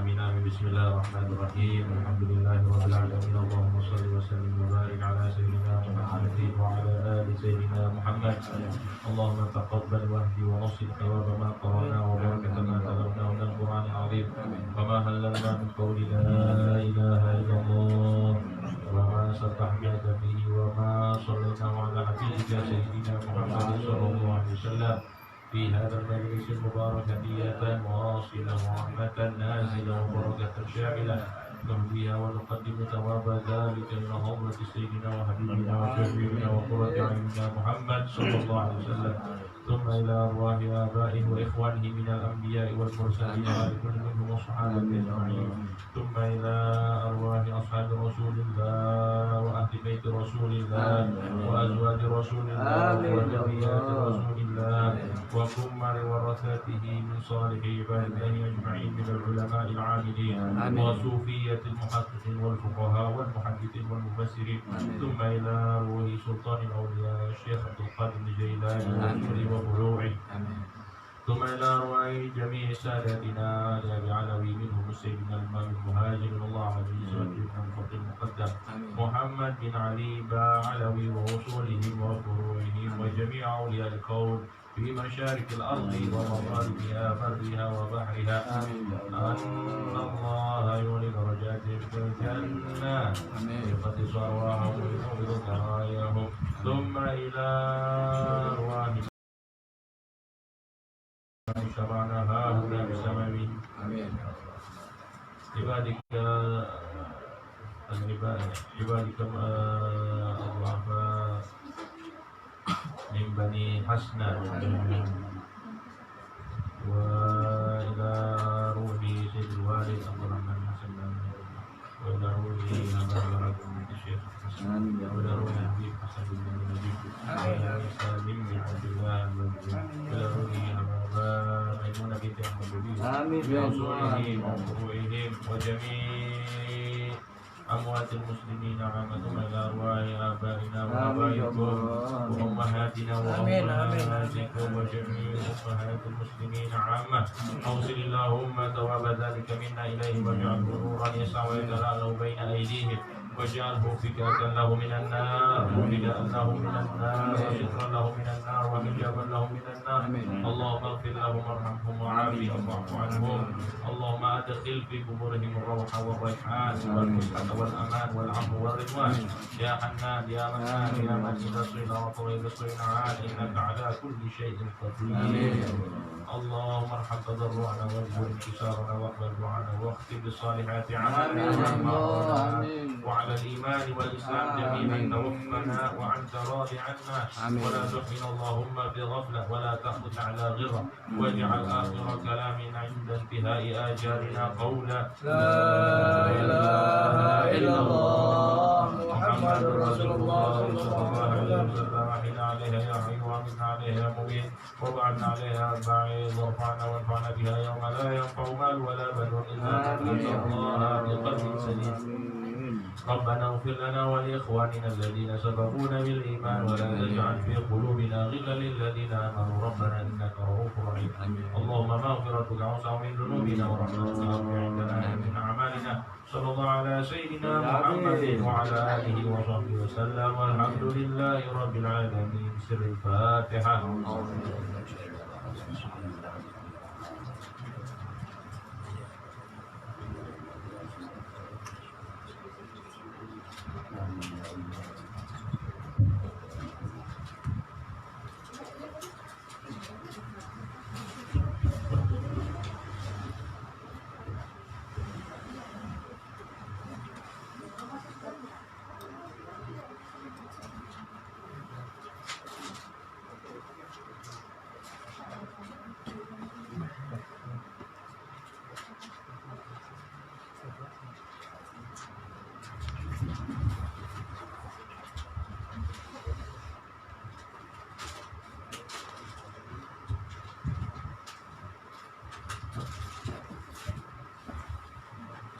آمين آمين. بسم الله الرحمن الرحيم. الحمد لله رب العالمين. اللهم صل وسلم وبارك على سيدنا محمد وعلى آل سيدنا محمد. اللهم تقبل واهدي ونصر ثواب ما قرأنا وبركة ما تلوناه من القرآن العظيم وما هللنا من قول لا إله إلا الله وما سبحناك به وما صلينا على حبيبك سيدنا محمد صلى الله عليه وسلم في هذا المجلس المبارك هدية واصلة ورحمة نازلة وبركة شاملة نهديها ونقدم ثواب ذلك إلى حضرة سيدنا وحبيبنا وشفيعنا وقرة عيننا محمد صلى الله عليه وسلم ثم إلى أرواح آبائه وإخوانه من الأنبياء والمرسلين ولكل منهم الصحابة أجمعين ثم إلى أرواح أصحاب رسول الله وأهل بيت رسول الله وأزواج رسول الله وذريات رسول الله وكمل ورثاته من صالح عباد الله أجمعين من العلماء العاملين وصوفية المحققين والفقهاء والمحدثين والمفسرين ثم إلى روح سلطان الأولياء الشيخ عبد القادر الجيلاني وفروعه ثم إلى أرواح جميع ساداتنا لأبي علوي منهم سيدنا الإمام المهاجر الله عليه وسلم الفقه المقدم محمد بن علي علوي ووصولهم وفروعهم وجميع أولياء الكون في مشارق الأرض ومغاربها برها وبحرها أن الله يولي درجاتهم في الجنة ويقدس أرواحهم وينور ذراياهم ثم إلى أرواح شرعنا هاهنا بسبب عبادك الضعفاء من بني حسنة وإلى روح سيد الوالد عبد الرحمن حسن وإلى روح أبا الشيخ حسن وإلى روح حبيب حسن بن نجيب وإلى سالم بن عبد الله وإلى روح أبا ميمونة بنت أحمد وأصولهم وفروعهم وجميع أموات المسلمين عامة إلى أرواح آبائنا وآبائكم وأمهاتنا وأمهاتكم وجميع أمهات المسلمين عامة أوصل اللهم ثواب ذلك منا إليهم واجعله نورا يسعى ويتلألأ بين أيديهم واجعله فكاكا له من النار وفداء له من النار وسترا له من النار وحجابا له من النار اللهم اغفر لهم وارحمهم وعافهم واعف عنهم اللهم أدخل في قبورهم الروح والريحان والفسحة والأمان والعفو والرضوان يا حنان يا منان يا من إذا صينا وطويل صينعان إنك على كل شيء قدير اللهم ارحم تضرعنا واجبر انكسارنا واقبل دعانا واختم بالصالحات عملنا وعلى الإيمان والإسلام جميعا توفنا وأنت راض عنا ولا تحمل اللهم بغفلة ولا تأخذ على غرة واجعل آخر كلامنا عند انتهاء آجالنا قولا لا إله إلا الله محمد رسول الله صلى الله عليه وسلم أحينا عليها يا حي وأمتنا عليها يا مبين وبعدنا عليها أربعين وارفعنا وانفعنا بها يوم لا ينفع مال ولا بنون إلا من أتى الله بقلب سليم ربنا اغفر لنا ولإخواننا الذين سبقونا بالإيمان ولا تجعل في قلوبنا غلا للذين آمنوا ربنا إنك رؤوف رحيم اللهم مغفرتك أوسع من ذنوبنا ورحمتك أرجع عندنا من أعمالنا صلى الله على سيدنا محمد وعلى آله وصحبه وسلم والحمد لله رب العالمين. سر الفاتحة.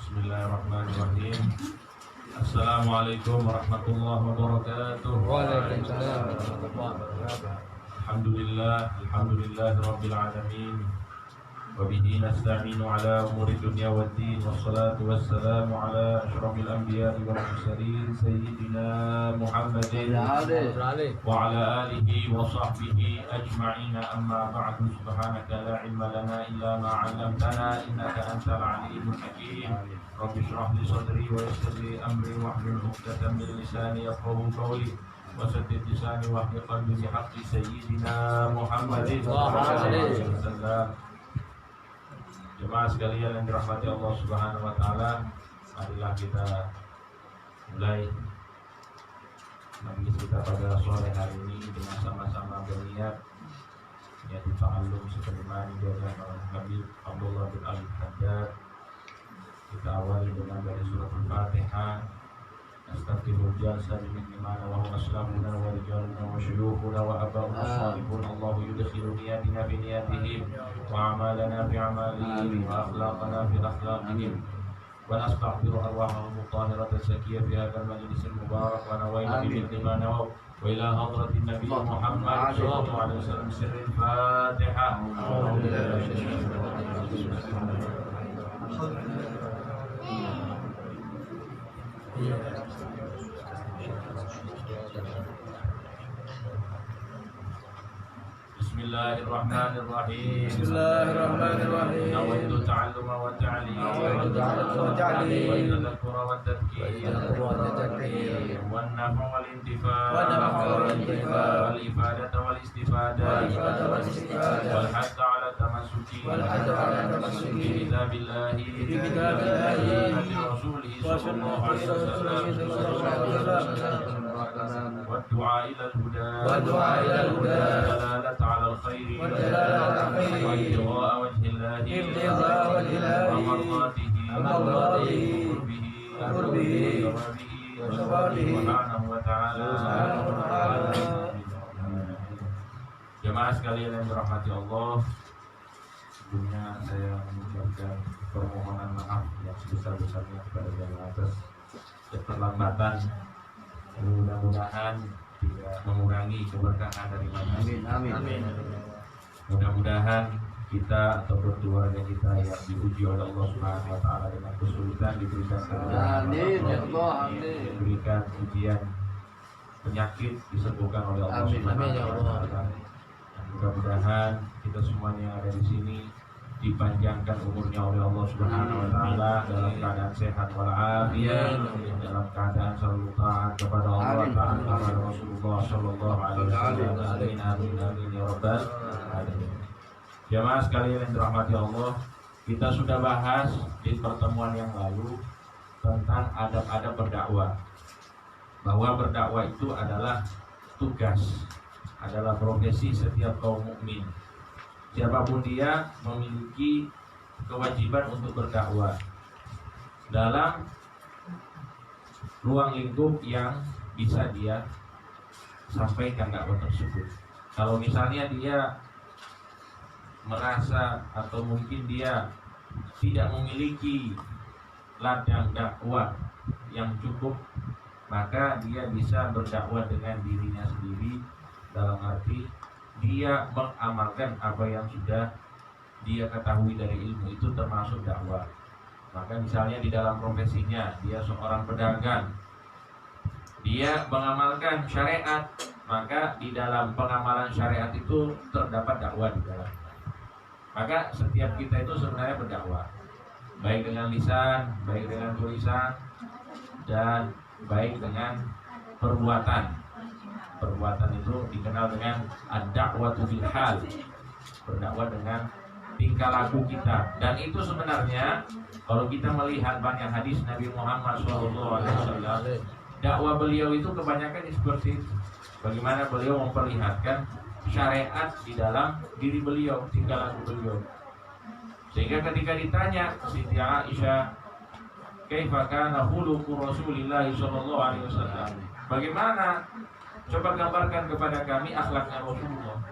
Bismillahirrahmanirrahim. Assalamualaikum warahmatullahi wabarakatuh. Waalaikumsalam warahmatullahi wabarakatuh. Alhamdulillah rabbil alamin. وبه نستعين على أمور الدنيا والدين والصلاة والسلام على أشرف الأنبياء والمرسلين سيدنا محمد وعلى آله وصحبه أجمعين أما بعد سبحانك لا علم لنا إلا ما علمتنا إنك أنت العليم الحكيم رب اشرح لي صدري ويسر لي أمري واحلل عقدة من لساني يفقهوا قولي وسدد لساني واهد قلبي بحق سيدنا محمد صلى الله عليه وسلم. Jemaah sekalian yang dirahmati Allah Subhanahu wa taala, marilah kita mulai majelis kita pada sore hari ini dengan sama-sama berniat yaitu ta'allum sebagaimana diajarkan oleh Habib Abdullah bin Al-Haddad. Kita awali dengan dari surah Al-Fatihah. Astaghfirul jalsa bimana wa huwa aslamuna wa rijaluna wa syuyukhuna wa aba'una salihun Allahu yudkhilu niyatina fi niyatihim wa amalana fi amalihim wa akhlaqana fi akhlaqihim wa nastaghfiru arwahahum mutahhiratan zakiyah fi hadzal majlisil mubarak wa nawaitu bi ma nawaw wa ila hadratin nabiy Muhammad sallallahu alaihi wasallam sirril Fatihah. Bismillahirrahmanirrahim. Bismillahirrahmanirrahim. Nawaitu ta'alluma wa ta'lim wa tadhakkura wa tadhkir wa an-naf'a wal intifa' wal ifadata wal istifadah wal hatta 'ala tamassuki bi kitabillahi wa rasulihi sallallahu alaihi wasallam والدعاء إلى الهدى والدلالة على الخير وابتغاء وجه الله ومرضاته وقربه وثوابه سبحانه وتعالى. Jemaah sekalian yang dirahmati Allah, sebelumnya saya mengucapkan permohonan maaf yang sebesar-besarnya kepada yang atas keterlambatan. Mudah-mudahan tidak mengurangi keberkahan dari majelis. Amin. Mudah-mudahan kita ataupun keluarga kita yang diuji oleh Allah Subhanahu wa taala dengan kesulitan diberikan kemudahan. Amin ya Allah. Amin. Diberikan ujian penyakit disembuhkan oleh Allah Subhanahu wa taala. Mudah-mudahan kita semuanya yang ada di sini dipanjangkan umurnya oleh Allah Subhanahu wa taala dalam keadaan sehat walafiat, dalam keadaan selalu taat kepada Allah taat kepada Rasulullah sallallahu alaihi wasallam. Amin ya rabbal alamin. Jemaah sekalian yang dirahmati Allah, kita sudah bahas di pertemuan yang lalu tentang adab-adab berdakwah. Bahwa berdakwah itu adalah tugas, adalah profesi setiap kaum mukmin. Siapapun dia memiliki kewajiban untuk berdakwah dalam ruang lingkup yang bisa dia sampaikan dakwah tersebut. Kalau misalnya dia merasa atau mungkin dia tidak memiliki ladang dakwah yang cukup, maka dia bisa berdakwah dengan dirinya sendiri, dalam arti dia mengamalkan apa yang sudah dia ketahui dari ilmu, itu termasuk dakwah. Maka misalnya di dalam profesinya dia seorang pedagang, dia mengamalkan syariat, maka di dalam pengamalan syariat itu terdapat dakwah di dalam. Maka setiap kita itu sebenarnya berdakwah, baik dengan lisan, baik dengan tulisan, dan baik dengan perbuatan. Perbuatan itu dikenal dengan ad-da'watu bil hal, berdakwah dengan tingkah laku kita. Dan itu sebenarnya kalau kita melihat banyak hadis Nabi Muhammad SAW, dakwah beliau itu kebanyakan seperti itu. Bagaimana beliau memperlihatkan syariat di dalam diri beliau, tingkah laku beliau. Sehingga ketika ditanya Siti Aisyah, kaifa kana khuluqu Rasulillah sallallahu alaihi wasallam, bagaimana, coba gambarkan kepada kami akhlaknya Rasulullah.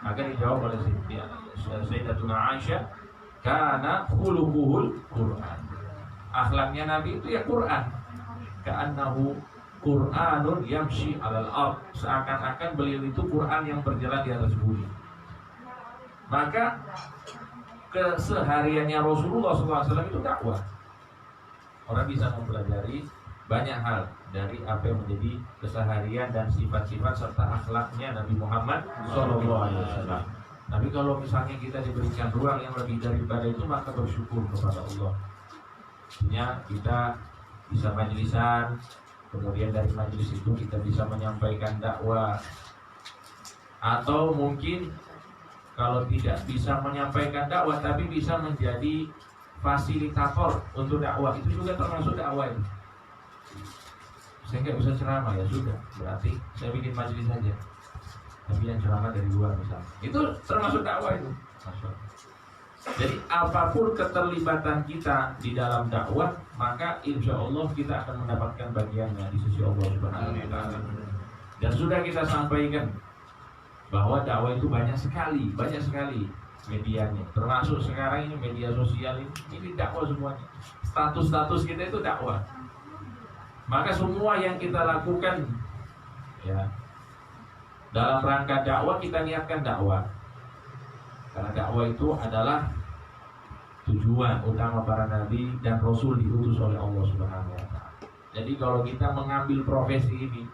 Maka dijawab oleh Sayyidatuna Aisyah, kana khuluquhul Quran. Akhlaknya Nabi itu ya Quran. Ka'annahu Qur'anun yamshi 'alal ard. Seakan-akan beliau itu Quran yang berjalan di atas bumi. Maka kesehariannya Rasulullah SAW itu dakwah. Orang bisa mempelajari banyak hal dari apa yang menjadi keseharian dan sifat-sifat serta akhlaknya Nabi Muhammad SAW. Tapi kalau misalnya kita diberikan ruang yang lebih daripada itu, maka bersyukur kepada Allah. Artinya kita bisa majlisan, kemudian dari majelis itu kita bisa menyampaikan dakwah. Atau mungkin kalau tidak bisa menyampaikan dakwah tapi bisa menjadi fasilitator untuk dakwah, itu juga termasuk dakwah itu. Saya nggak bisa ceramah, ya sudah, berarti saya bikin majelis saja, tapi yang ceramah dari luar misalnya, itu termasuk dakwah itu. Jadi apapun keterlibatan kita di dalam dakwah, maka insya Allah kita akan mendapatkan bagiannya di sisi Allah Subhanahu wa Ta'ala. Dan sudah kita sampaikan bahwa dakwah itu banyak sekali medianya, termasuk sekarang ini media sosial ini dakwah semuanya. Status kita itu dakwah. Maka semua yang kita lakukan ya dalam rangka dakwah, kita niatkan dakwah. Karena dakwah itu adalah tujuan utama para nabi dan rasul diutus oleh Allah Subhanahu wa Ta'ala. Jadi kalau kita mengambil profesi ini,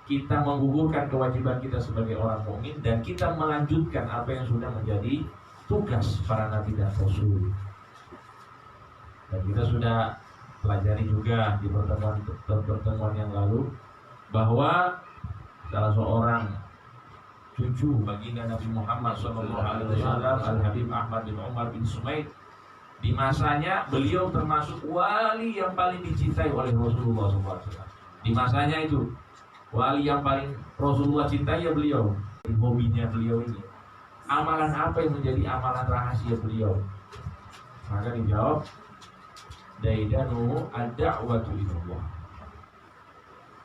kita menggugurkan kewajiban kita sebagai orang mukmin dan kita melanjutkan apa yang sudah menjadi tugas para nabi dan rasul. Dan kita sudah pelajari juga di pertemuan yang lalu bahwa salah seorang cucu baginda Nabi Muhammad SAW, Al-Habib Ahmad bin Umar bin Sumaid, di masanya beliau termasuk wali yang paling dicintai oleh Rasulullah SAW. Di masanya itu wali yang paling Rasulullah cintai ya beliau. Hobinya beliau ini, amalan apa yang menjadi amalan rahasia beliau? Maka dijawab, daidanu ad-da'watu ilallah.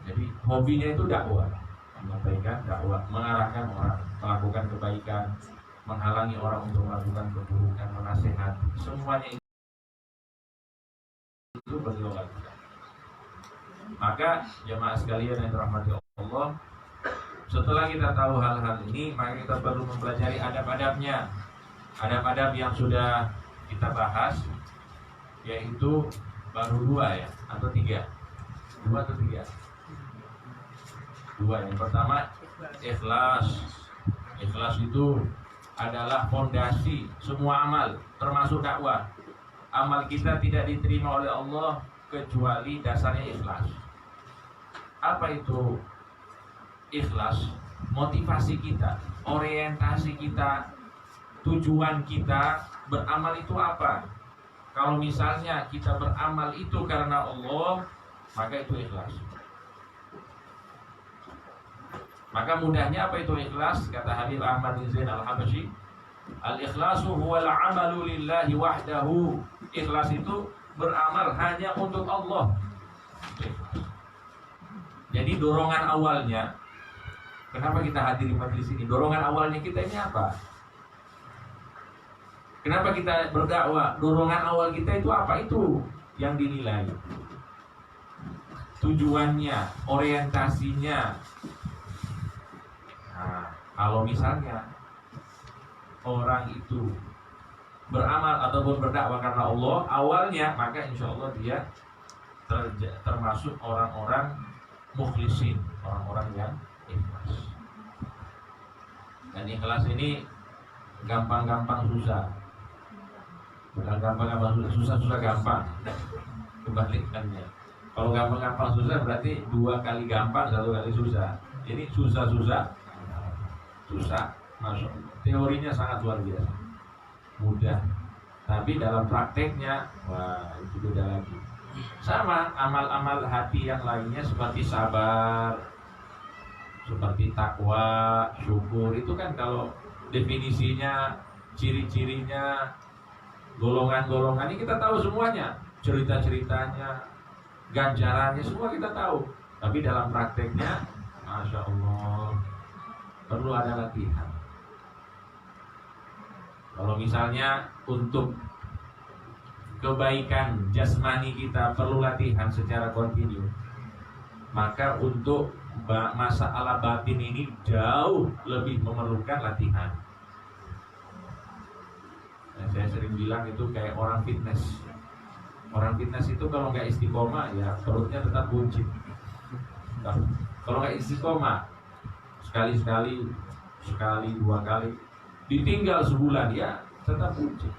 Jadi hobinya itu dakwah, menyampaikan dakwah, mengarahkan orang melakukan kebaikan, menghalangi orang untuk melakukan keburukan, menasehati, semuanya itu beliau lakukan. Maka jemaah sekalian yang dirahmati Allah, setelah kita tahu hal-hal ini, maka kita perlu mempelajari adab-adabnya. Adab-adab yang sudah kita bahas, yaitu baru 2 ya, atau 3? 2 atau 3? 2. Yang pertama, ikhlas. Ikhlas itu adalah fondasi semua amal, termasuk dakwah. Amal kita tidak diterima oleh Allah kecuali dasarnya ikhlas. Apa itu ikhlas? Motivasi kita, orientasi kita, tujuan kita beramal itu apa? Kalau misalnya kita beramal itu karena Allah, maka itu ikhlas. Maka mudahnya apa itu ikhlas? Kata Habib Ahmad bin Zain Al-Habashi, al-ikhlasu huwal amalu lillahi wahdahu. Ikhlas itu beramal hanya untuk Allah. Jadi dorongan awalnya, kenapa kita hadir di majelis ini? Dorongan awalnya kita ini apa? Kenapa kita berdakwah? Dorongan awal kita itu apa? Itu yang dinilai. Tujuannya, orientasinya. Nah, kalau misalnya orang itu beramal ataupun berdakwah karena Allah awalnya, maka insya Allah dia termasuk orang-orang mukhlisin, orang-orang yang ikhlas. Dan ikhlas ini gampang-gampang susah, bukan gampang-gampang susah, susah gampang. Kebalikannya, kalau gampang-gampang susah berarti 2 kali gampang, 1 kali susah. Ini susah-susah susah, masuk teorinya sangat luar biasa mudah, tapi dalam prakteknya wah itu beda lagi. Sama amal-amal hati yang lainnya seperti sabar, seperti takwa, syukur, itu kan kalau definisinya, ciri-cirinya, golongan-golongan ini kita tahu semuanya, cerita-ceritanya, ganjarannya semua kita tahu. Tapi dalam prakteknya, Masya Allah, perlu ada latihan. Kalau misalnya untuk kebaikan jasmani kita perlu latihan secara kontinu, maka untuk masalah batin ini jauh lebih memerlukan latihan. Saya sering bilang itu kayak orang fitness. Orang fitness itu kalau nggak istiqomah ya perutnya tetap buncit. Nah, kalau nggak istiqomah sekali-sekali, sekali dua kali, ditinggal sebulan ya tetap buncit.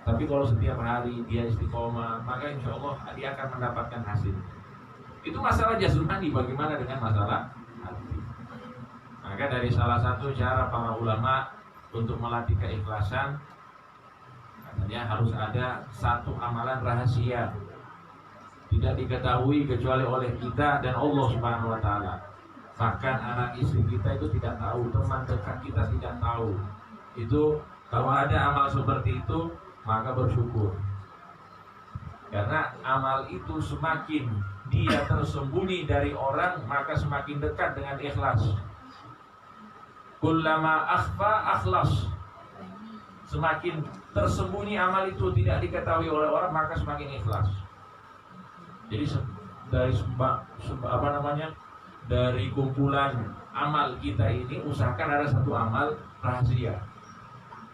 Tapi kalau setiap hari dia istiqomah, maka insya Allah dia akan mendapatkan hasil. Itu masalah jasmani, bagaimana dengan masalah hati? Maka dari salah satu cara para ulama untuk melatih keikhlasan, katanya harus ada satu amalan rahasia, tidak diketahui kecuali oleh kita dan Allah Subhanahu wa taala. Bahkan anak istri kita itu tidak tahu, teman dekat kita tidak tahu. Itu kalau ada amal seperti itu, maka bersyukur. Karena amal itu semakin dia tersembunyi dari orang, maka semakin dekat dengan ikhlas. Kullama akhfa akhlas. Semakin tersembunyi amal itu tidak diketahui oleh orang, maka semakin ikhlas. Jadi dari kumpulan amal kita ini, usahakan ada satu amal rahasia.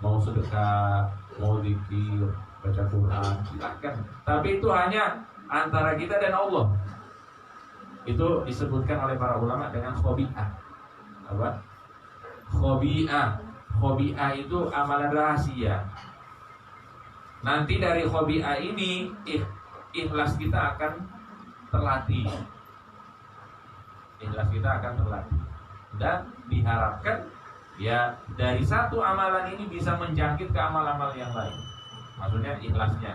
Mau sedekah, mau zikir, baca Quran, silakan. Tapi itu hanya antara kita dan Allah. Itu disebutkan oleh para ulama dengan khobi'ah. Apa? Khobi'ah. Khobi'ah itu amalan rahasia. Nanti dari khobi'ah ini ikhlas kita akan terlatih. Ikhlas kita akan terlatih. Dan diharapkan ya dari satu amalan ini bisa menjangkit ke amal-amal yang lain. Maksudnya ikhlasnya.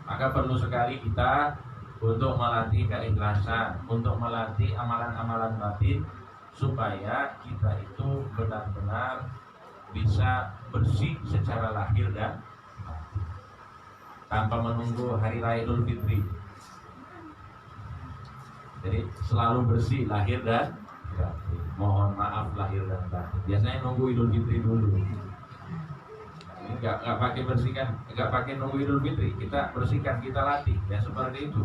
Maka perlu sekali kita untuk melatih keikhlasan, untuk melatih amalan-amalan batin, supaya kita itu benar-benar bisa bersih secara lahir dan batin, tanpa menunggu hari raya Idul Fitri. Jadi selalu bersih lahir dan batin. Mohon maaf lahir dan batin. Biasanya nunggu Idul Fitri dulu. Enggak pakai bersihkan, enggak pakai nunggu Idul Fitri. Kita bersihkan, kita latih, ya seperti itu.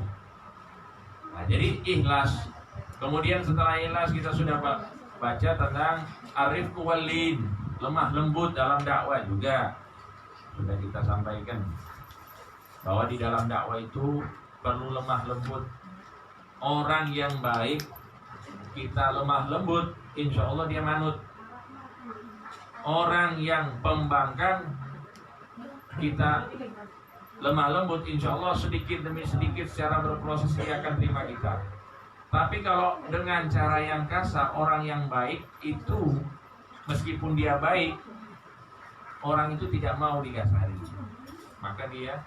Nah, jadi ikhlas. Kemudian setelah ikhlas kita sudah baca tentang arifku walin, lemah lembut dalam dakwah juga. Sudah kita sampaikan bahwa di dalam dakwah itu perlu lemah lembut. Orang yang baik kita lemah lembut, insya Allah dia manut. Orang yang pembangkang kita lemah lembut, insya Allah sedikit demi sedikit secara berproses dia akan terima kita. Tapi kalau dengan cara yang kasar, orang yang baik itu meskipun dia baik, orang itu tidak mau dikasari, maka dia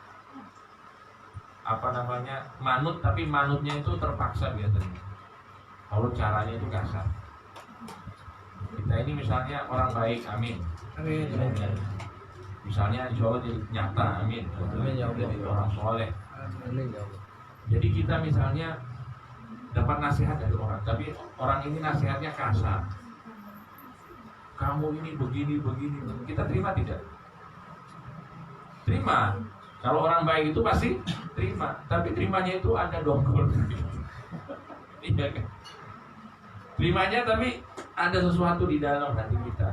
manut, tapi manutnya itu terpaksa biasanya. Kalau caranya itu kasar. Kita ini misalnya orang baik, amin. Amin. Misalnya insya Allah jadi nyata, amin. Amin ya Allah. Jadi orang soleh. Amin ya Allah. Jadi kita misalnya dapat nasihat dari orang, tapi orang ini nasihatnya kasar. Kamu ini begini. Kita terima tidak? Terima. Kalau orang baik itu pasti terima, tapi terimanya itu ada dongkol. Iya kan? Terimanya tapi ada sesuatu di dalam hati kita.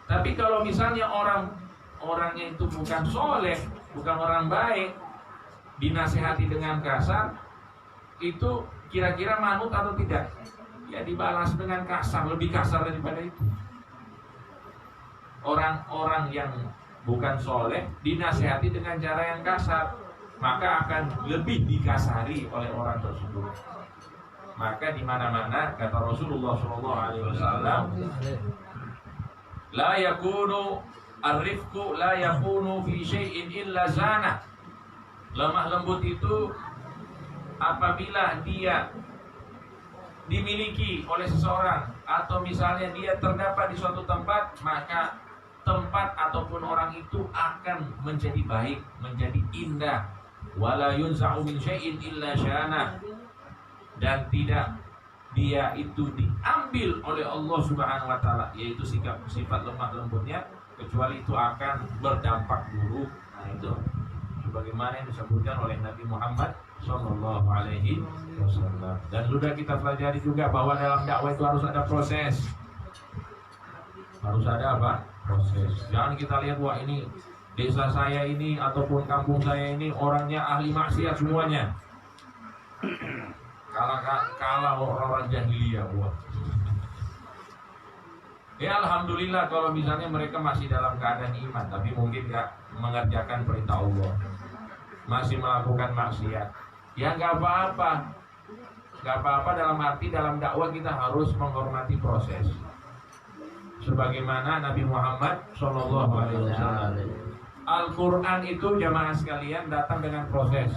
Tapi kalau misalnya orangnya itu bukan soleh, bukan orang baik, dinasihati dengan kasar, itu kira-kira manut atau tidak? Ya dibalas dengan kasar, lebih kasar daripada itu. Orang-orang yang bukan soleh dinasihati dengan cara yang kasar, maka akan lebih dikasari oleh orang tersebut. Maka di mana-mana kata Rasulullah SAW, la yakunu ar-rifqu la yakunu fi syai'in illa zana. Lemah lembut itu apabila dia dimiliki oleh seseorang, atau misalnya dia terdapat di suatu tempat, maka tempat ataupun orang itu akan menjadi baik, menjadi indah. Wala yunza'u min syai'in illa syana. Dan tidak dia itu diambil oleh Allah Subhanahu wa taala, yaitu sifat lemah lembutnya, kecuali itu akan berdampak buruk. Nah itu sebagaimana yang disebutkan oleh Nabi Muhammad sallallahu alaihi wasallam. Dan sudah kita pelajari juga bahwa dalam dakwah itu harus ada proses. Harus ada apa? Proses. Jangan kita lihat wah ini desa saya ini ataupun kampung saya ini orangnya ahli maksiat semuanya. Kalah orang-orang jahiliyah, wah. Ya alhamdulillah kalau misalnya mereka masih dalam keadaan iman, tapi mungkin nggak mengerjakan perintah Allah, masih melakukan maksiat. Ya nggak apa-apa, nggak apa-apa dalam arti dalam dakwah kita harus menghormati proses. Sebagaimana Nabi Muhammad SAW, Al-Quran itu jamaah sekalian datang dengan proses.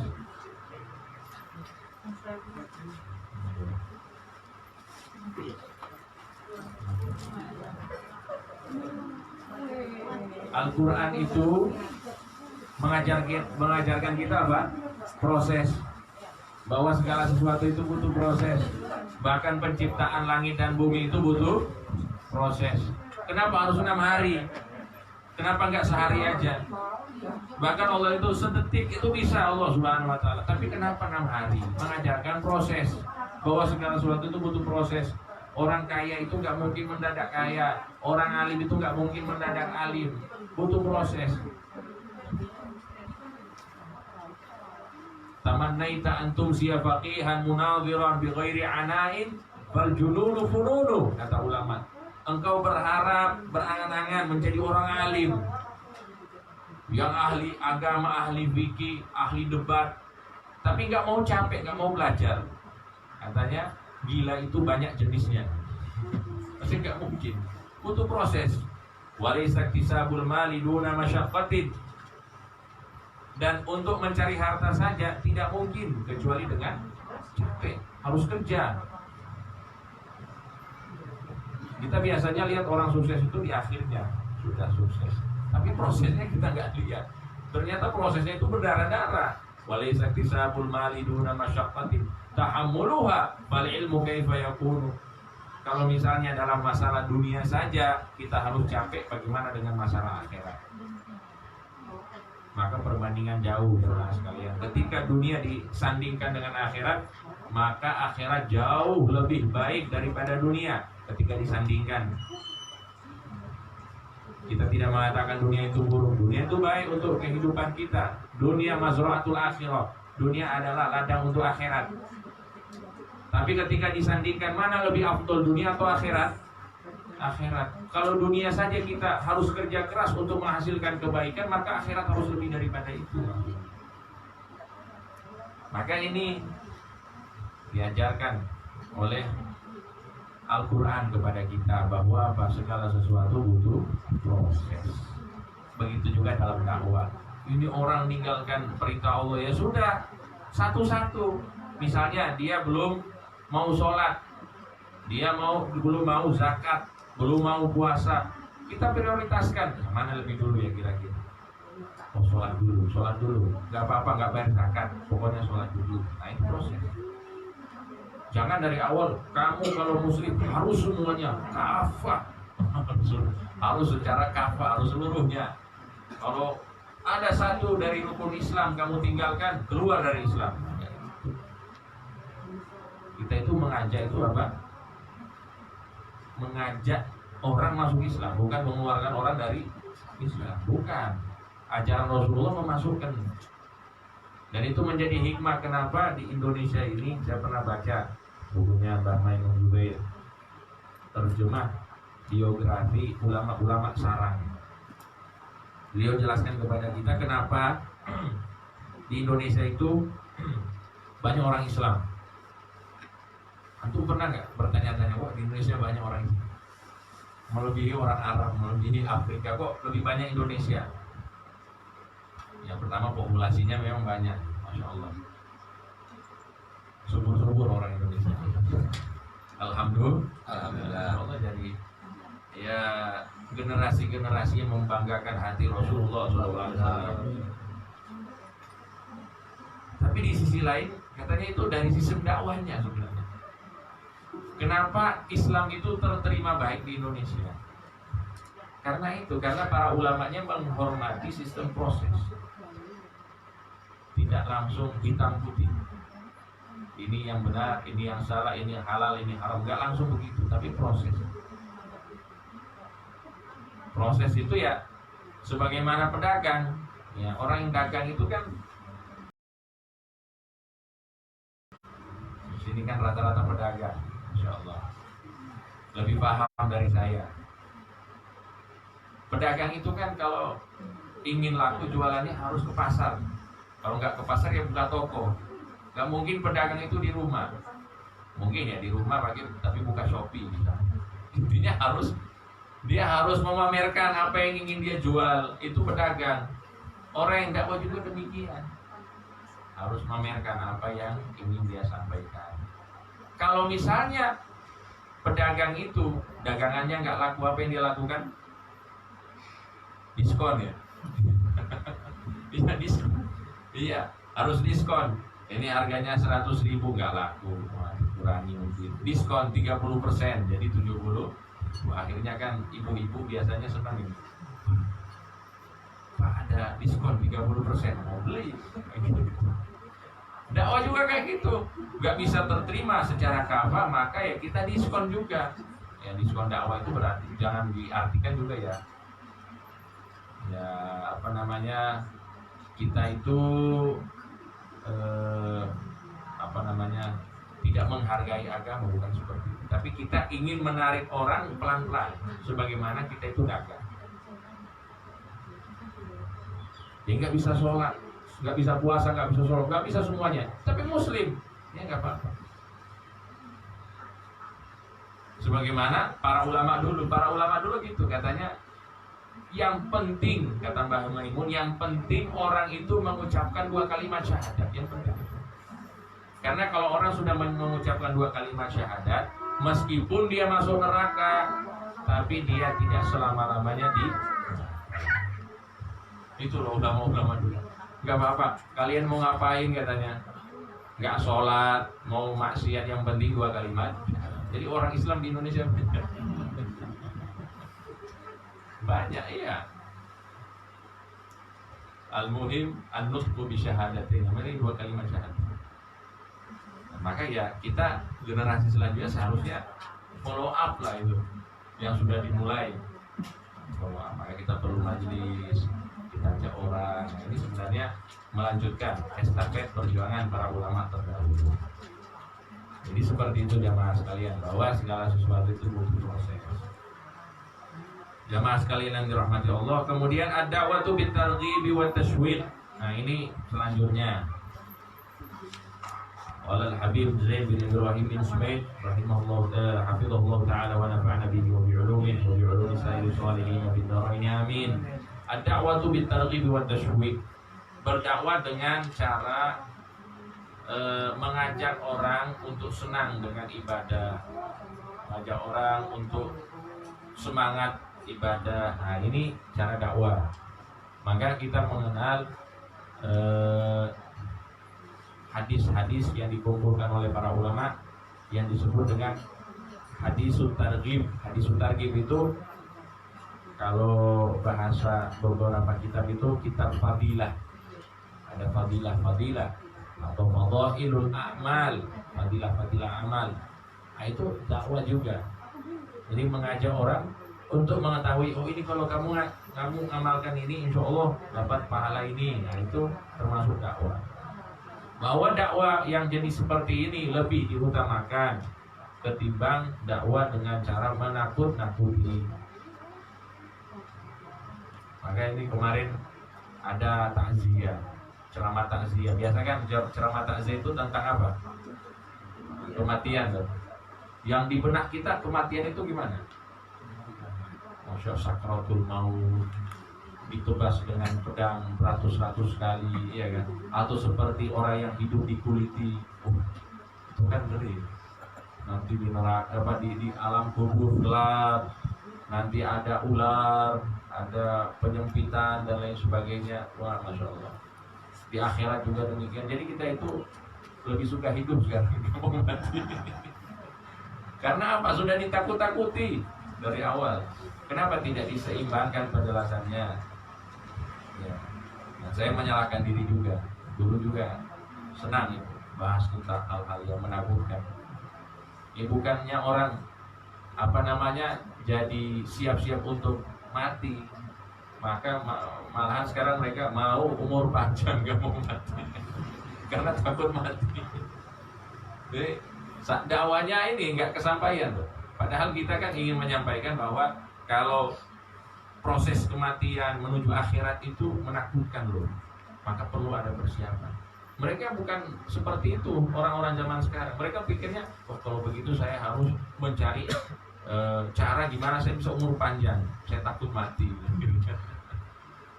Al-Quran itu mengajarkan kita apa? Proses. Bahwa segala sesuatu itu butuh proses. Bahkan penciptaan langit dan bumi itu butuh proses. Kenapa harus 6 hari? Kenapa nggak sehari aja? Bahkan Allah itu sedetik itu bisa Allah Subhanahu wa taala. Tapi kenapa 6 hari? Mengajarkan proses. Bahwa segala sesuatu itu butuh proses. Orang kaya itu nggak mungkin mendadak kaya. Orang alim itu nggak mungkin mendadak alim. Butuh proses. Tamannaita antum siya faqihan munadhiran bi ghairi ana'in fal jununu fununu, kata ulama. Engkau berharap berangan-angan menjadi orang alim yang ahli agama, ahli fikih, ahli debat, tapi nggak mau capek, nggak mau belajar. Katanya gila itu banyak jenisnya. Pasti nggak mungkin. Butuh proses. Walaysa iktisabul mali duna masyaqqatin. Dan untuk mencari harta saja tidak mungkin kecuali dengan capek, harus kerja. Kita biasanya lihat orang sukses itu di akhirnya sudah sukses, tapi prosesnya kita nggak lihat. Ternyata prosesnya itu berdarah-darah. Walaysa iktisabul mali duna masyaqqatin tahammuluha fal ilmu kaifa yakunu. Kalau misalnya dalam masalah dunia saja kita harus capek, bagaimana dengan masalah akhirat? Maka perbandingan jauh saudara sekalian. Ketika dunia disandingkan dengan akhirat, maka akhirat jauh lebih baik daripada dunia ketika disandingkan. Kita tidak mengatakan dunia itu buruk. Dunia itu baik untuk kehidupan kita. Dunia mazra'atul akhirah. Dunia adalah ladang untuk akhirat. Tapi ketika disandingkan mana lebih afdol, dunia atau akhirat? Akhirat. Kalau dunia saja kita harus kerja keras untuk menghasilkan kebaikan, maka akhirat harus lebih daripada itu. Maka ini diajarkan oleh Al-Quran kepada kita bahwa apa, segala sesuatu butuh proses. Begitu juga dalam dakwah. Ini orang meninggalkan perintah Allah, ya sudah satu-satu. Misalnya dia belum mau sholat, dia belum mau zakat, belum mau puasa, kita prioritaskan mana lebih dulu ya kira-kira. Oh sholat dulu, nggak apa-apa, nggak bayar zakat, pokoknya sholat dulu. Nah ini proses. Jangan dari awal kamu kalau muslim harus semuanya kafah, harus secara kafah, harus seluruhnya. Kalau ada satu dari rukun Islam kamu tinggalkan, keluar dari Islam. Kita itu mengajak itu apa? Mengajak orang masuk Islam, bukan mengeluarkan orang dari Islam. Bukan. Ajaran Rasulullah memasukkan. Dan itu menjadi hikmah kenapa di Indonesia ini saya pernah baca bukunya Mbah Maimun Zubair, terjemah biografi ulama-ulama sarang. Beliau jelaskan kepada kita kenapa di Indonesia itu banyak orang Islam. Antum pernah nggak bertanya-tanya, wah di Indonesia banyak orang Islam, melebihi orang Arab, melebihi Afrika, kok lebih banyak Indonesia? Yang pertama populasinya memang banyak, Masya Allah, subur-subur orang Indonesia. Alhamdulillah. Allah jadi ya generasi-generasi yang membanggakan hati Rasulullah SAW. Tapi di sisi lain katanya itu dari sistem dakwahnya sebenarnya. Kenapa Islam itu terterima baik di Indonesia? Karena para ulamanya menghormati sistem proses. Tidak langsung hitam putih. Ini yang benar, ini yang salah, ini yang halal, ini yang haram. Enggak langsung begitu, tapi proses. Proses itu ya sebagaimana pedagang. Ya, orang yang dagang itu kan di sini kan rata-rata pedagang, insya Allah lebih paham dari saya. Pedagang itu kan kalau ingin laku jualannya harus ke pasar. Kalau nggak ke pasar ya buka toko. Nggak mungkin pedagang itu di rumah. Mungkin ya di rumah tapi buka Shopee misalnya. Intinya dia harus memamerkan apa yang ingin dia jual. Itu pedagang. Orang yang dakwah juga demikian. Harus memamerkan apa yang ingin dia sampaikan. Kalau misalnya pedagang itu dagangannya nggak laku, apa yang dia lakukan? Diskon ya. Iya diskon. Iya harus diskon. Ini harganya 100.000 nggak laku, kurangi mungkin. Diskon 30%, jadi 70. Akhirnya kan ibu-ibu biasanya senang ini. Pak ada diskon 30%, mau beli. Dakwah juga kayak gitu, nggak bisa terterima secara kafah, maka ya kita diskon juga. Ya diskon dakwah itu berarti jangan diartikan juga ya apa namanya, kita itu tidak menghargai agama, bukan seperti itu. Tapi kita ingin menarik orang pelan-pelan, sebagaimana kita itu dagang. Dia nggak bisa sholat, nggak bisa puasa, nggak bisa sholat, nggak bisa semuanya, tapi muslim, ya nggak apa-apa. Sebagaimana para ulama dulu gitu katanya. Yang penting, kata Mbah Maimun, yang penting orang itu mengucapkan 2 kalimat syahadat, yang penting. Karena kalau orang sudah mengucapkan 2 kalimat syahadat, meskipun dia masuk neraka, tapi dia tidak selama-lamanya di itu loh ulama dulu. Nggak apa-apa, kalian mau ngapain katanya, nggak sholat, mau maksiat, yang penting 2 kalimat. Jadi orang Islam di Indonesia banyak ya. Al-muhim an-nutqu bi syahadatain, namanya 2 kalimat syahadat. Maka ya kita generasi selanjutnya seharusnya follow up lah itu yang sudah dimulai. Follow up. Maka kita perlu majelis, kita ajak orang. Nah, ini sebenarnya melanjutkan estafet perjuangan para ulama terdahulu. Jadi seperti itu jamaah sekalian, bahwa segala sesuatu itu butuh proses. Jamaah sekalian yang dirahmati Allah. Kemudian ad-da'watu bit-targhibi wa tashwid. Nah, ini selanjutnya. Qala al-Habib Zaid bin Ibrahim bin Sumaid rahimahullah hafizahullah taala wa nafa'ana bihi wa bi 'ulumihi wa bi 'ulumi sayyidil salihin fid dharain amin. Ad-da'watu bit-targhibi wa tashwid. Berdakwah dengan cara mengajak orang untuk senang dengan ibadah, mengajak orang untuk semangat ibadah. Nah, ini cara dakwah. Maka kita mengenal hadis-hadis yang dikumpulkan oleh para ulama yang disebut dengan hadisut targhib. Hadisut targhib itu kalau bahasa beberapa kitab itu kitab fadilah. Ada fadilah atau fadailul a'mal, fadilah amal. Nah, itu dakwah juga. Jadi mengajak orang untuk mengetahui, oh ini kalau kamu amalkan ini, insya Allah dapat pahala ini. Nah, itu termasuk dakwah. Bahwa dakwah yang jadi seperti ini lebih diutamakan ketimbang dakwah dengan cara menakut-nakuti. Maka ini kemarin ada takziah, ceramah takziah. Biasanya kan ceramah takziah itu tentang apa? Kematian. Yang di benak kita kematian itu gimana? Masya sakratul maut, ditebas dengan pedang beratus-ratus kali, ya kan? Atau seperti orang yang hidup dikuliti, itu kan ngeri. Nanti di neraka, di alam kubur gelap, nanti ada ular, ada penyempitan dan lain sebagainya. Wah, masya Allah. Di akhirat juga demikian. Jadi kita itu lebih suka hidup sekarang, mau mati. Karena apa? Sudah ditakut-takuti dari awal. Kenapa tidak diseimbangkan penjelasannya? Ya. Nah, saya menyalahkan diri juga. Dulu juga senang itu bahas tentang hal-hal yang menakutkan. Ya bukannya orang jadi siap-siap untuk mati. Maka malahan sekarang mereka mau umur panjang, gak mau mati karena takut mati. Jadi dakwanya ini nggak kesampaian tuh. Padahal kita kan ingin menyampaikan bahwa kalau proses kematian menuju akhirat itu menakutkan loh, maka perlu ada persiapan. Mereka bukan seperti itu orang-orang zaman sekarang. Mereka pikirnya, oh kalau begitu saya harus mencari cara gimana saya bisa umur panjang. Saya takut mati.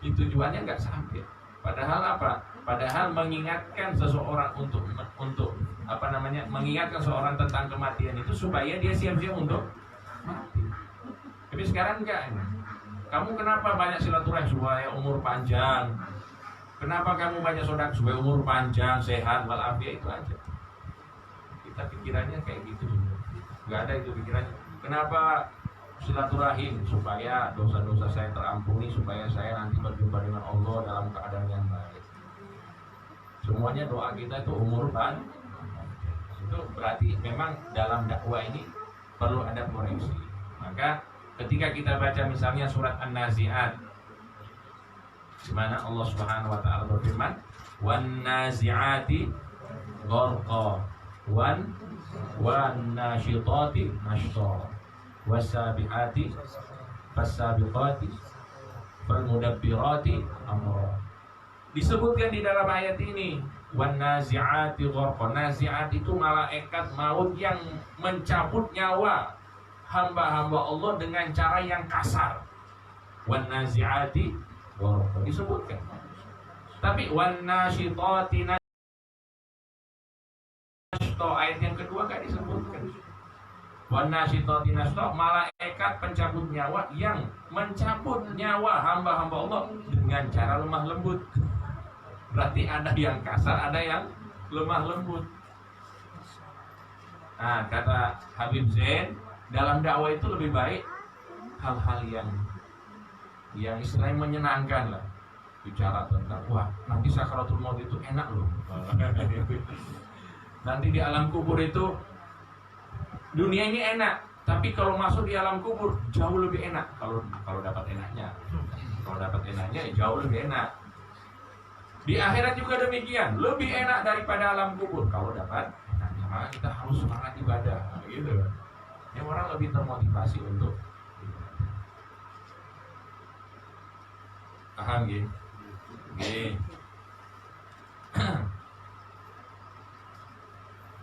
Itu tujuannya nggak sampai. Padahal apa? Padahal mengingatkan seseorang untuk mengingatkan seseorang tentang kematian itu supaya dia siap-siap untuk mati. Tapi sekarang enggak. Kamu kenapa banyak silaturahmi supaya umur panjang? Kenapa kamu banyak sedekah supaya umur panjang, sehat, walafiat? Itu aja. Kita pikirannya kayak gitu. Enggak ada itu pikirannya. Kenapa silaturahim? Supaya dosa-dosa saya terampuni, supaya saya nanti berjumpa dengan Allah dalam keadaan yang baik. Semuanya doa kita itu umur panjang. Itu berarti memang dalam dakwah ini perlu ada koreksi. Maka ketika kita baca misalnya surat An-Nazi'at, di mana Allah Subhanahu wa taala berfirman, "Wan nazi'ati gharqa wan nasyitati nashta wasabihati fasabiqati falmudabbirati amra." Disebutkan di dalam ayat ini, "Wan nazi'ati gharqa." Nazi'at itu malaikat maut yang mencabut nyawa hamba-hamba Allah dengan cara yang kasar. Wan nazi'ati gharqa disebutkan. Tapi wan nasyitati nashta, ayat yang kedua enggak disebutkan. Wan nasyitati nashta, malaikat pencabut nyawa yang mencabut nyawa hamba-hamba Allah dengan cara lemah lembut. Berarti ada yang kasar, ada yang lemah lembut. Nah, kata Habib Zain, dalam dakwah itu lebih baik hal-hal yang istilahnya menyenangkan lah. Bicara tentang, wah nanti sakaratul maut itu enak loh. Nanti di alam kubur itu, dunia ini enak, tapi kalau masuk di alam kubur jauh lebih enak. Kalau dapat enaknya, jauh lebih enak. Di akhirat juga demikian, lebih enak daripada alam kubur kalau dapat enaknya. Maka kita harus semangat ibadah, gitu. Yang orang lebih termotivasi untuk paham gitu.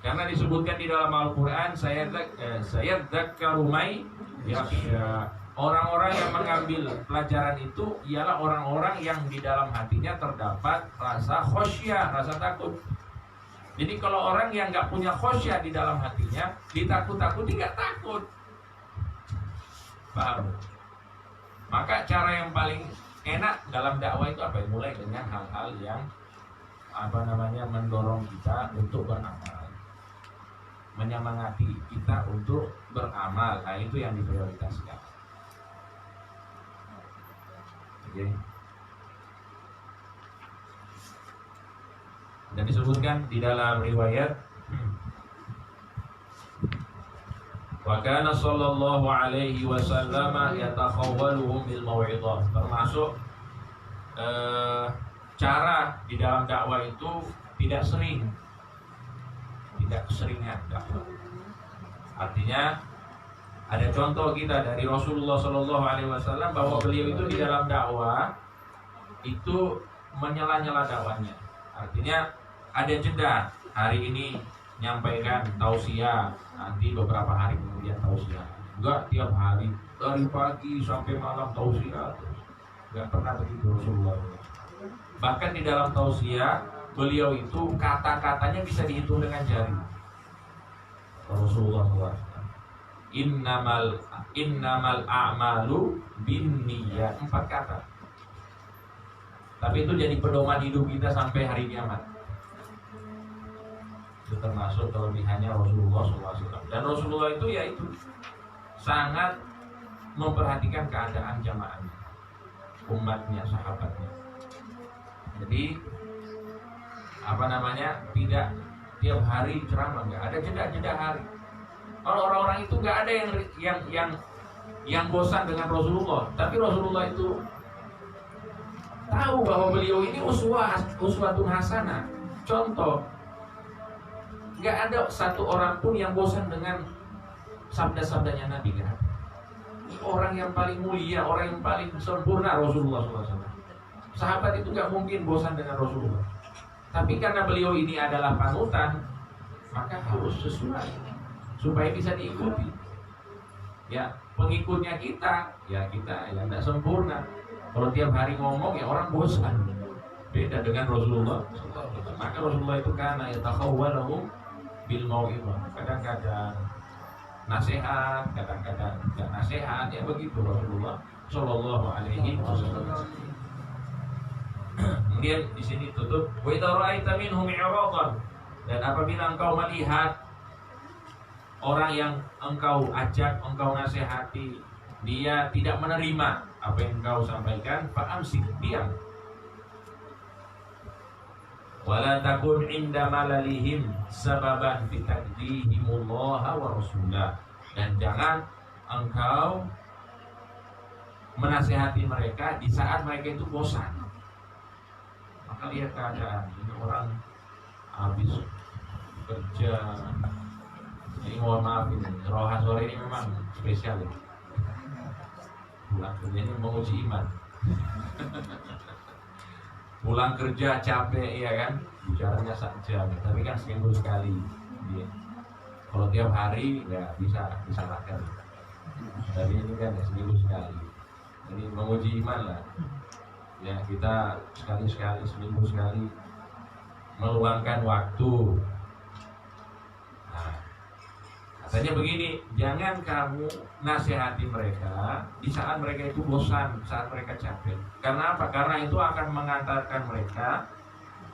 Karena disebutkan di dalam Al-Quran, saya dzakkaru may yakhsha. Orang-orang yang mengambil pelajaran itu ialah orang-orang yang di dalam hatinya terdapat rasa khosyah, rasa takut. Jadi kalau orang yang nggak punya khosyah di dalam hatinya, ditakut-takuti nggak takut. Paham? Maka cara yang paling enak dalam dakwah itu apa? Mulai dengan hal-hal yang mendorong kita untuk beramal, menyemangati kita untuk beramal. Nah, itu yang diprioritaskan. Oke. Dan disebutkan di dalam riwayat, wa kana sallallahu alaihi wasallam yatakhawwaluhum bil mau'izah. Termasuk cara di dalam dakwah itu tidak keseringan dakwah. Artinya ada contoh kita dari Rasulullah Sallallahu Alaihi Wasallam bahwa beliau itu di dalam dakwah itu menyela-nyela dakwahnya. Artinya ada jeda, hari ini nyampaikan tausiah, nanti beberapa hari kemudian tausiah. Enggak tiap hari dari pagi sampai malam tausiah, enggak pernah begitu Rasulullah. Bahkan di dalam tausiah beliau itu kata-katanya bisa dihitung dengan jari. Rasulullah SAW, innamal a'malu binniyat, 4 kata. Tapi itu jadi pedoman hidup kita sampai hari kiamat. Itu termasuk kelebihannya Rasulullah SAW. Dan Rasulullah itu yaitu sangat memperhatikan keadaan jamaahnya, umatnya, sahabatnya. Jadi tidak tiap hari ceramah, nggak ada jeda-jeda hari. Kalau orang-orang itu nggak ada yang bosan dengan Rasulullah, tapi Rasulullah itu tahu bahwa beliau ini uswatun hasanah, contoh. Gak ada satu orang pun yang bosan dengan sabda-sabdanya Nabi. Gak ada. Orang yang paling mulia, orang yang paling sempurna Rasulullah SAW. Sahabat itu gak mungkin bosan dengan Rasulullah. Tapi karena beliau ini adalah panutan, maka harus sesuai supaya bisa diikuti. Ya, pengikutnya kita ya tidak sempurna. Kalau tiap hari ngomong ya orang bosan. Beda dengan Rasulullah. Maka Rasulullah itu karena yatakhawwalahu bil mau'izah. Kadang-kadang nasihat, kadang-kadang enggak nasihat, ya begitu Rasulullah sallallahu alaihi wasallam. Kemudian di sini tutup wa idza ra'aita minhum i'radan, dan apabila engkau melihat orang yang engkau ajak, engkau nasihati, dia tidak menerima apa yang engkau sampaikan, fa'amsik, diam. Wala takun inda malalihim sababan fi takdihimullaha wa rasulah, dan jangan engkau menasihati mereka di saat mereka itu bosan. Maka lihat keadaan ini, orang habis kerja. Ini mohon maaf, ini roha sore ini memang spesial ya. Pulang kerja ini menguji iman. Pulang kerja capek ya kan, bicaranya 1 jam, tapi kan seminggu sekali ya. Kalau tiap hari ya bisa disalahkan. Tapi ini kan ya seminggu sekali. Jadi menguji iman lah. Ya kita sekali-sekali, seminggu sekali meluangkan waktu. Nah, katanya begini, jangan kamu nasihati mereka di saat mereka itu bosan, saat mereka capek. Karena apa? Karena itu akan mengantarkan mereka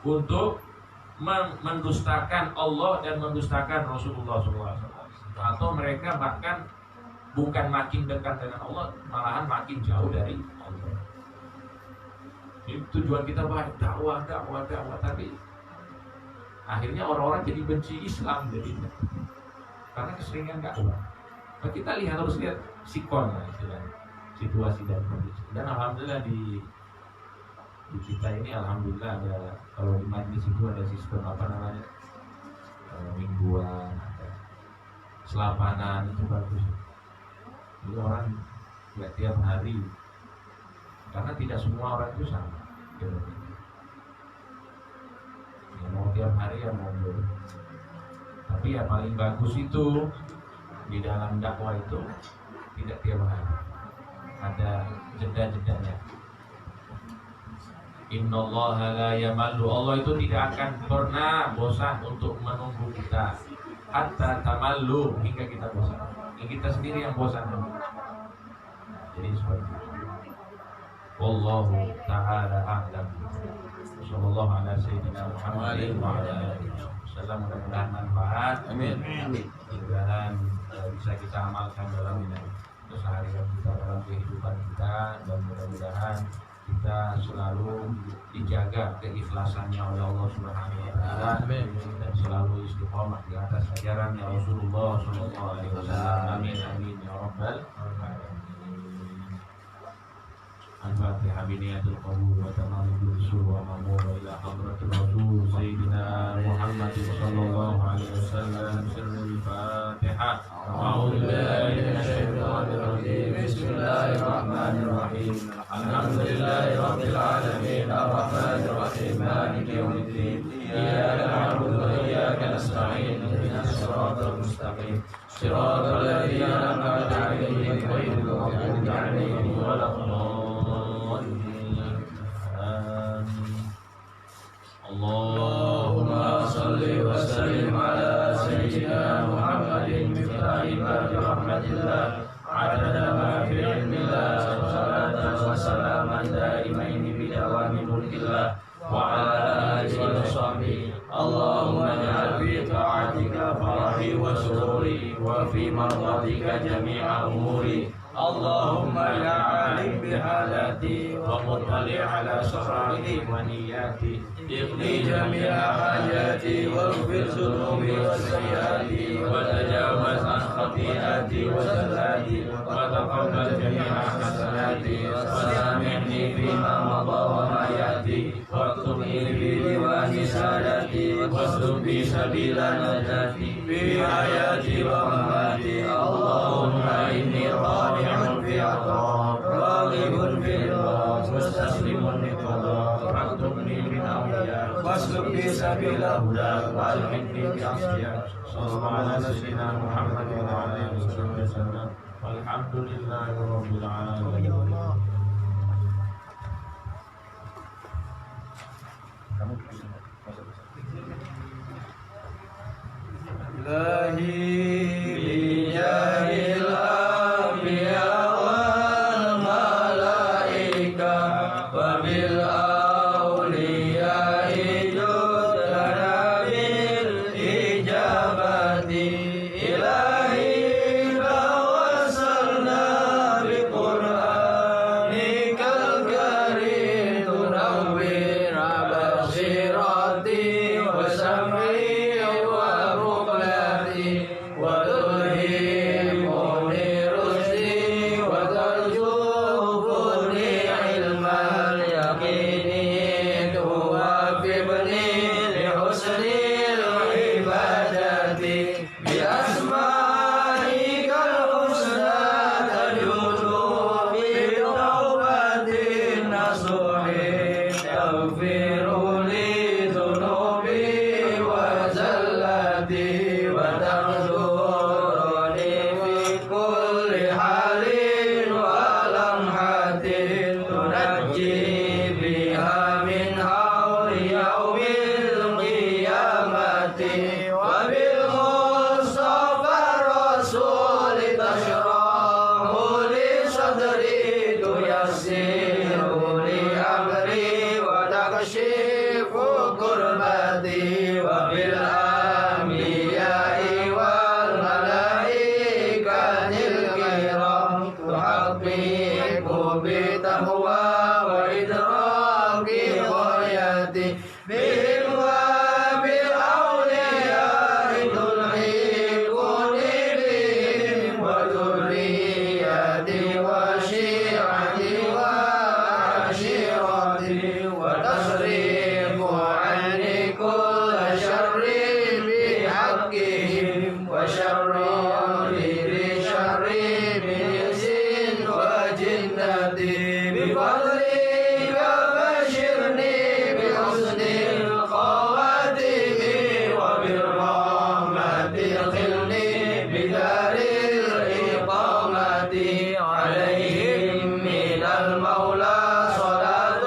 untuk mendustakan Allah dan mendustakan Rasulullah SAW. Atau mereka bahkan bukan makin dekat dengan Allah, malahan makin jauh dari Allah. Jadi tujuan kita banyak dakwah, tapi akhirnya orang-orang jadi benci Islam jadinya. Karena keseringan dakwah. Nah, kita harus lihat sikon lah, situasi dan kondisi. Dan alhamdulillah di kita ini alhamdulillah ada, kalau di majlis itu ada sistem mingguan, ada selapanan, itu bagus. Jadi orang nggak tiap hari, karena tidak semua orang itu sama. Ya, mau tiap hari ya mau belum. Tapi ya paling bagus itu di dalam dakwah itu tidak tiap hari, ada jeda-jedanya. Innallaha la yamallu, Allah itu tidak akan pernah bosan untuk menunggu kita hatta tamallu, hingga kita bosan. Kita sendiri yang bosan. Jadi seperti itu. Wallahu ta'ala a'lam. Sallallahu ala sayyidina Muhammadin wa ala alihi wasallam. Mudah-mudahan manfaat. Amin. Mudah-mudahan bisa kita amalkan dalam keseharian kita, dalam kehidupan kita, dan mudah-mudahan kita selalu dijaga keikhlasannya oleh Allah Subhanahu wa taala, dan selalu istiqomah di atas ajarannya Rasulullah sallallahu alaihi wasallam. Amin amin ya rabbal alamin. Al-Fatihah biniyatul qabul wa tamamul usul wa mamur ila hadratil rasul sayyidina Muhammad sallallahu alaihi wasallam. Sirrul Fatihah. A'udzu billahi minasyaitonir rajim. Bismillahirrahmanirrahim. Alhamdulillahi rabbil alamin, arrahmanir rahim, maliki yaumiddin. Iyyaka na'budu wa iyyaka nasta'in. Ihdinas siratal mustaqim. Siratal ladzina an'amta 'alaihim ghairil maghdubi 'alaihim waladdallin. Allahumma salli wa sallim ala sayyidina Muhammadin miftahi babi rahmatillah, adada ma fi ilmillah, salatan wa salaman daimaini bidawami mulkillah, wa ala alihi wa sahbihi. Allahumma ja'al fi ta'atika farahi wa sururi, wa fi mardatika jami'a umuri. اللهم يا عالم بحالاتي ومطلع على سرائر ونياتي اقضي جميع حاجاتي واغفر ذنوبي وسيئاتي وتجاوز عن خطيئاتي وزلاتي وتقبل جميع حسناتي وسامحني فيما مضى وما يأتي واكتبني في ديوان سادتي واسلك بي سبيل نجاتي في حياتي ومماتي اللهم إني طامع في عطاء راغب في الرضا مستسلم لقضاء فاكتبني من أولياء واسلك بي سبيل هداك والحقني بأصفياء صلى الله على سيدنا محمد وعلى آله وصحبه وسلم والحمد لله رب العالمين. إلهي بجاه الأنبياء والملائكة وبالأولياء جد لنا بالإجابة إلهي توسلنا بقرآنك الكريم تنور بصيرتي وسمعي وتلهمني رشدي وترزقني علم اليقين توفقني لحسن العبادة بأسمائك الحسنى تجود بتوبة نصوح تغفر لي ذنوبي وزلتي وتغزرني في كل حال ولمحة تنجي بها من هول يوم القيامة وبالمصطفى الرسول تشرح لي صدري تيسر لي أمري وتكشف كربتي وبالأنبياء والملائكة الكرام تحقق بتقوى وإدراك غايتي بهم وبالأولياء تلحقني بهم وذريتي وشيعتي وعشيرتي وتصرف عني كل شر بحقهم وشر شر بإنس وجنة بفضلك بشرني بحسن الخواتم وبالرحمة ادخلني بدار الإقامة عليهم من المولى صلاة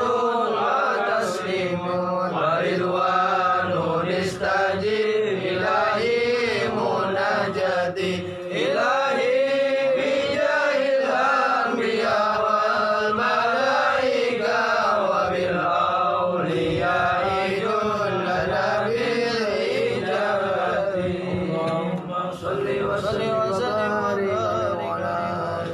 وتسليم ورضوان استجب إلهي مناجتي إلى